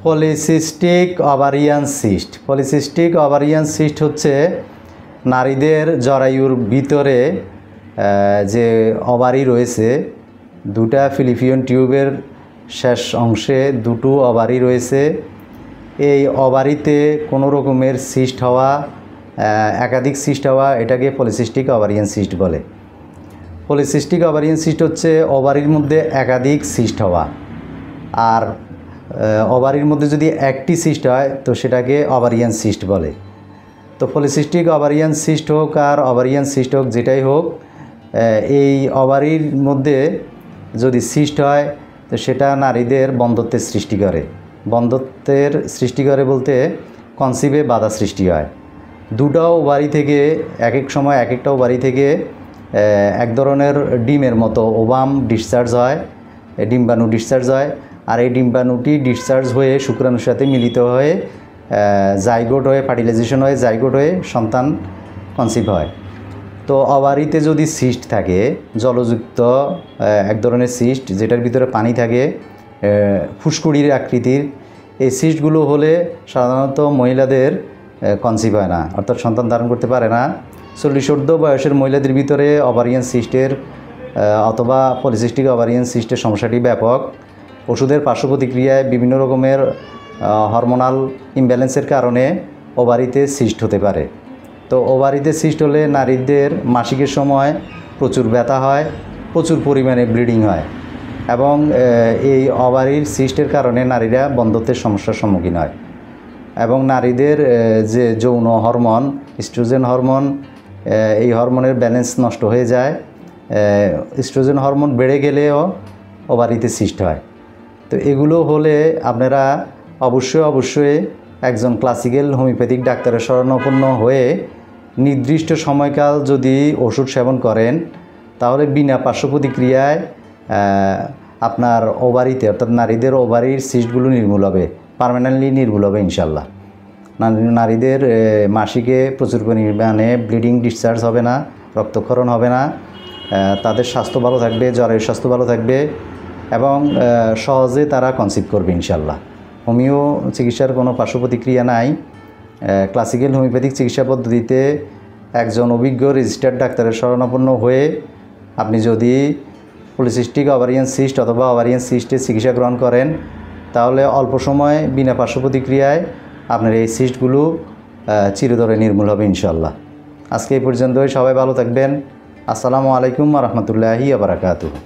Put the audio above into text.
Polycystic ovarian cyst. Polycystic ovarian cyst হচ্ছে নারীদের জরায়ুর ভিতরে যে ওভারি রয়েছে, দুটা ফিলিপিয়ন টিউবের শেষ অংশে দুটো ওভারি রয়েছে। এই ওভারিতে কোনো রকমের সিস্ট হওয়া, একাধিক সিস্ট হওয়া, এটাকে পলিসিস্টিক ওভারিয়ান সিস্ট বলে। পলিসিস্টিক ওভারিয়ান সিস্ট হচ্ছে ওভারির মধ্যে একাধিক সিস্ট হওয়া। আর ওভারির মধ্যে যদি একটি সিস্ট হয় তো সেটাকে ওভারিয়ান সিস্ট বলে। তো পলিসিস্টিক ওভারিয়ান সিস্ট হোক আর ওভারিয়ান সিস্ট হোক, যেটাই হোক, এই ওভারির মধ্যে যদি সিস্ট হয় তো সেটা নারীদের বন্ধ্যত্বের সৃষ্টি করে। বন্ধ্যত্বের সৃষ্টি করে বলতে কনসিভে বাধা সৃষ্টি হয়। দুটো ওভারি থেকে এক এক সময় এক একটা ওভারি থেকে এক ধরনের ডিমের মতো ওভাম ডিসচার্জ হয়, ডিম্বাণু ডিসচার্জ হয়। আর এই ডিম্বাণুটি ডিসচার্জ হয়ে শুক্রাণুর সাথে মিলিত হয়ে জাইগোট হয়ে, ফার্টিলাইজেশন হয়ে জাইগোট হয়ে সন্তান কনসিভ হয়। তো ওভারিতে যদি সিস্ট থাকে, জলযুক্ত এক ধরনের সিস্ট যেটার ভিতরে পানি থাকে, ফুসকুড়ির আকৃতির, এই সিস্টগুলো হলে সাধারণত মহিলাদের কনসিভ হয় না, অর্থাৎ সন্তান ধারণ করতে পারে না। 40-ঊর্ধ্ব বয়সের মহিলাদের ভিতরে ওভারিয়ান সিস্টের অথবা পলিসিস্টিক ওভারিয়ান সিস্টের সমস্যাটি ব্যাপক। ওষুধের পার্শ্ব প্রতিক্রিয়ায় বিভিন্ন রকমের হরমোনাল ইমব্যালেন্সের কারণে ওভারিতে সিস্ট হতে পারে। তো ওভারিতে সিস্ট হলে নারীদের মাসিকের সময় প্রচুর ব্যথা হয়, প্রচুর পরিমাণে ব্লিডিং হয় এবং এই ওভারির সিস্টের কারণে নারীরা বন্ধ্যত্বের সমস্যার সম্মুখীন হয়। এবং নারীদের যে যৌন হরমোন, ইস্ট্রোজেন হরমোন, এই হরমোনের ব্যালেন্স নষ্ট হয়ে যায়। ইস্ট্রোজেন হরমোন বেড়ে গেলেও ওভারিতে সিস্ট হয়। তো এগুলো হলে আপনারা অবশ্যই একজন ক্লাসিক্যাল হোমিওপ্যাথিক ডাক্তারের শরণাপন্ন হয়ে নির্দিষ্ট সময়কাল যদি ওষুধ সেবন করেন তাহলে বিনা পার্শ্ব প্রতিক্রিয়ায় আপনার ওভারিতে, অর্থাৎ নারীদের ওভারির সিস্টগুলো নির্মূল হবে, পার্মানেন্টলি নির্মূল হবে ইনশাল্লাহ। নারীদের মাসিকে প্রচুর পরিমাণে ব্লিডিং ডিসচার্জ হবে না, রক্তক্ষরণ হবে না, তাদের স্বাস্থ্য ভালো থাকবে, জরায়ুর স্বাস্থ্য ভালো থাকবে এবং সহজে তারা কনসিভ করবে ইনশাল্লাহ। হোমিও চিকিৎসার কোনো পার্শ্ব প্রতিক্রিয়া নাই। ক্লাসিক্যাল হোমিওপ্যাথিক চিকিৎসা পদ্ধতিতে একজন অভিজ্ঞ রেজিস্টার্ড ডাক্তারের শরণাপন্ন হয়ে আপনি যদি পলিসিস্টিক ওভারিয়ান সিস্ট অথবা ওভারিয়ান সিস্টের চিকিৎসা গ্রহণ করেন তাহলে অল্প সময় বিনা পার্শ্ব প্রতিক্রিয়ায় আপনার এই সিস্টগুলো চিরতরে নির্মূল হবে ইনশাল্লাহ। আজকে এই পর্যন্তই। সবাই ভালো থাকবেন। আসসালামু আলাইকুম ওয়া রাহমাতুল্লাহি ওয়া বারাকাতুহু।